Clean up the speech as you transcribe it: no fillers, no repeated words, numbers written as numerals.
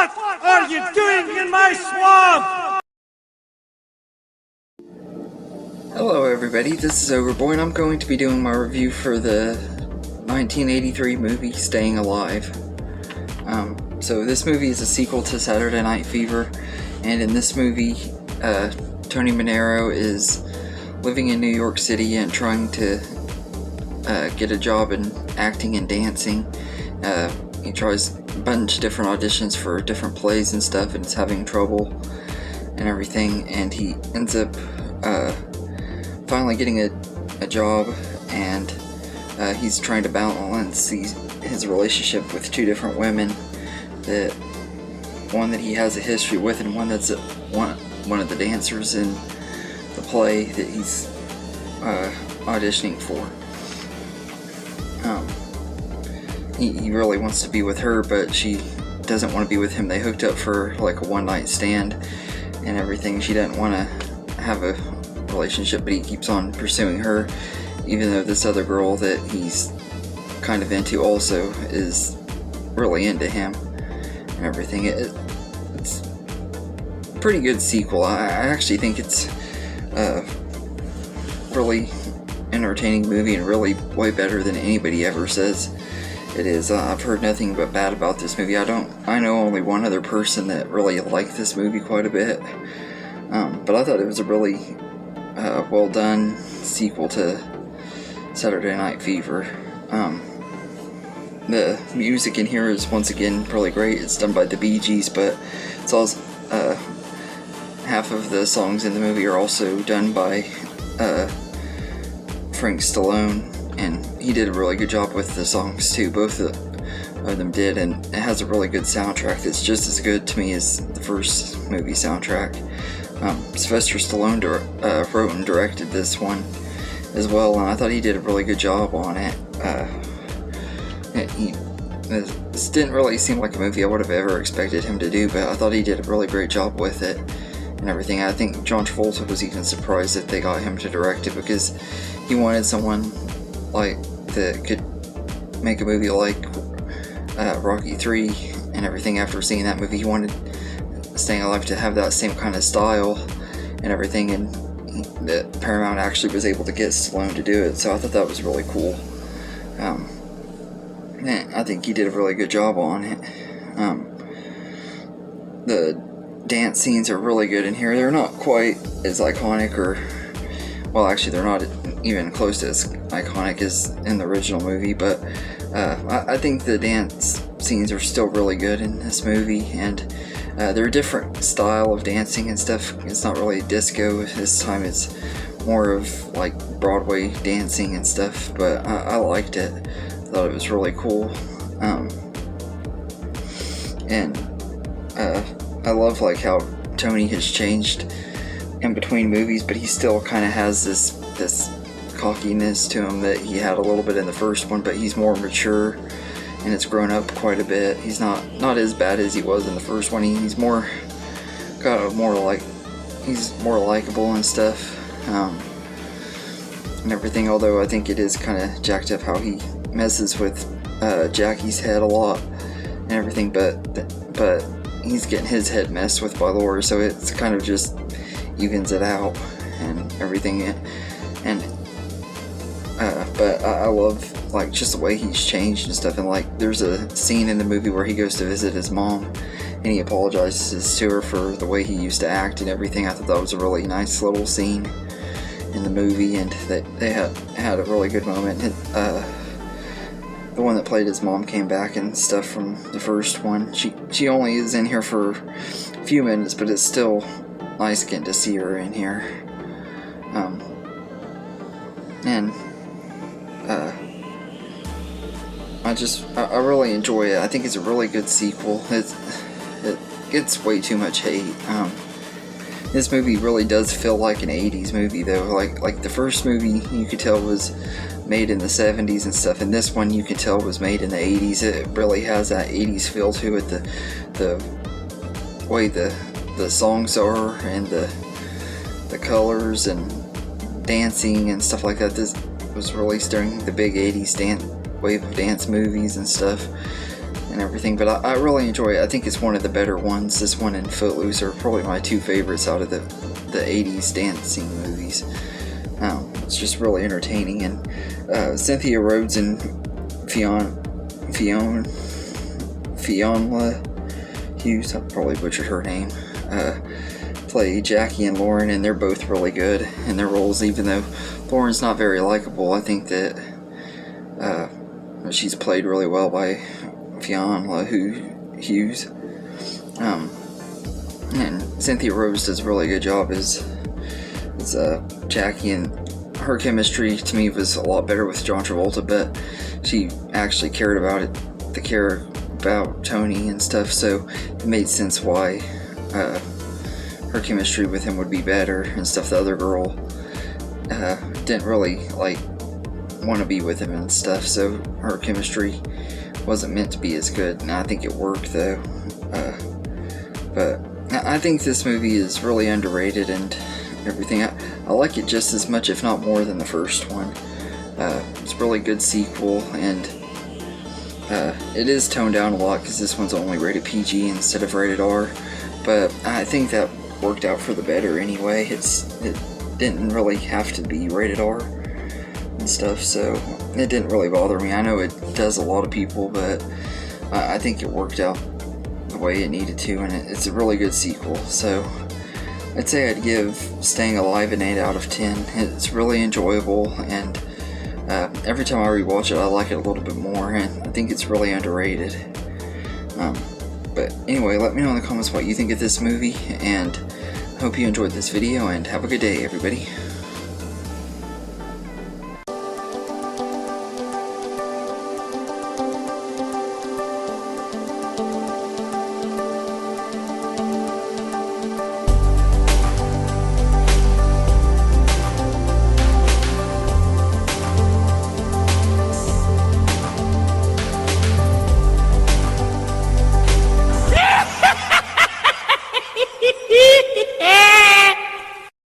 What are you doing in my swamp? Hello everybody, this is Overboy and I'm going to be doing my review for the 1983 movie Staying Alive. So this movie is a sequel to Saturday Night Fever, and in this movie Tony Manero is living in New York City and trying to get a job in acting and dancing. He tries a bunch of different auditions for different plays and stuff, and is having trouble and everything, and he ends up finally getting a job, and he's trying to balance his relationship with two different women, that one that he has a history with and one that's one of the dancers in the play that he's auditioning for. He really wants to be with her, but she doesn't want to be with him. They hooked up for like a one-night stand and everything. She doesn't want to have a relationship, but he keeps on pursuing her, even though this other girl that he's kind of into also is really into him and everything. It's a pretty good sequel. I actually think it's a really entertaining movie and really way better than anybody ever says it is. I've heard nothing but bad about this movie. I know only one other person that really liked this movie quite a bit, but I thought it was a really well done sequel to Saturday Night Fever. The music in here is once again really great. It's done by the Bee Gees, but it's also half of the songs in the movie are also done by Frank Stallone, and he did a really good job with the songs too. Both of them did, and it has a really good soundtrack that's just as good to me as the first movie soundtrack. Sylvester Stallone wrote and directed this one as well, and I thought he did a really good job on it. This didn't really seem like a movie I would have ever expected him to do, but I thought he did a really great job with it and everything. I think John Travolta was even surprised that they got him to direct it, because he wanted someone like that could make a movie like Rocky 3 and everything. After seeing that movie, he wanted Staying Alive to have that same kind of style and everything, and that Paramount actually was able to get Stallone to do it, so I thought that was really cool. I think he did a really good job on it. The dance scenes are really good in here. They're not quite as iconic, or, well, actually they're not even close to as iconic as in the original movie, but I think the dance scenes are still really good in this movie, and they're a different style of dancing and stuff. It's not really disco this time, it's more of like Broadway dancing and stuff, but I liked it. I thought it was really cool. And I love like how Tony has changed in between movies, but he still kind of has this cockiness to him that he had a little bit in the first one, but he's more mature and it's grown up quite a bit. He's not as bad as he was in the first one. He's more likable and stuff, and everything, although I think it is kind of jacked up how he messes with Jackie's head a lot and everything, but he's getting his head messed with by Laura, so it's kind of just evens it out and everything. But I love like just the way he's changed and stuff, and like there's a scene in the movie where he goes to visit his mom and he apologizes to her for the way he used to act and everything. I thought that was a really nice little scene in the movie, and they had a really good moment. The one that played his mom came back and stuff from the first one. She only is in here for a few minutes, but it's still nice getting to see her in here. I really enjoy it. I think it's a really good sequel. It gets way too much hate. This movie really does feel like an 80s movie though. Like the first movie you could tell was made in the 70s and stuff, and this one you can tell was made in the 80s. It really has that 80s feel to it. The way the songs are and the colors and dancing and stuff like that. This was released during the big 80s wave of dance movies and stuff and everything, but I really enjoy it. I think it's one of the better ones. This one and Footloose are probably my two favorites out of the 80s dancing movies. It's just really entertaining, and Cynthia Rhodes and Fiona Hughes, I probably butchered her name, play Jackie and Lauren, and they're both really good in their roles. Even though Lauren's not very likable, I think that she's played really well by Fiona Hughes. And Cynthia Rhodes does a really good job as Jackie, and her chemistry to me was a lot better with John Travolta, but she actually cared about Tony and stuff, so it made sense why her chemistry with him would be better and stuff. The other girl didn't really want to be with him and stuff, so her chemistry wasn't meant to be as good, and I think it worked though. But I think this movie is really underrated and everything. I like it just as much, if not more, than the first one. It's a really good sequel, and it is toned down a lot because this one's only rated PG instead of rated R, but I think that worked out for the better anyway. It didn't really have to be rated R and stuff, so it didn't really bother me. I know it does a lot of people, but I think it worked out the way it needed to, and it's a really good sequel. So I'd say I'd give Staying Alive an 8 out of 10. It's really enjoyable, and every time I rewatch it, I like it a little bit more, and I think it's really underrated. But anyway, let me know in the comments what you think of this movie, and hope you enjoyed this video, and have a good day, everybody.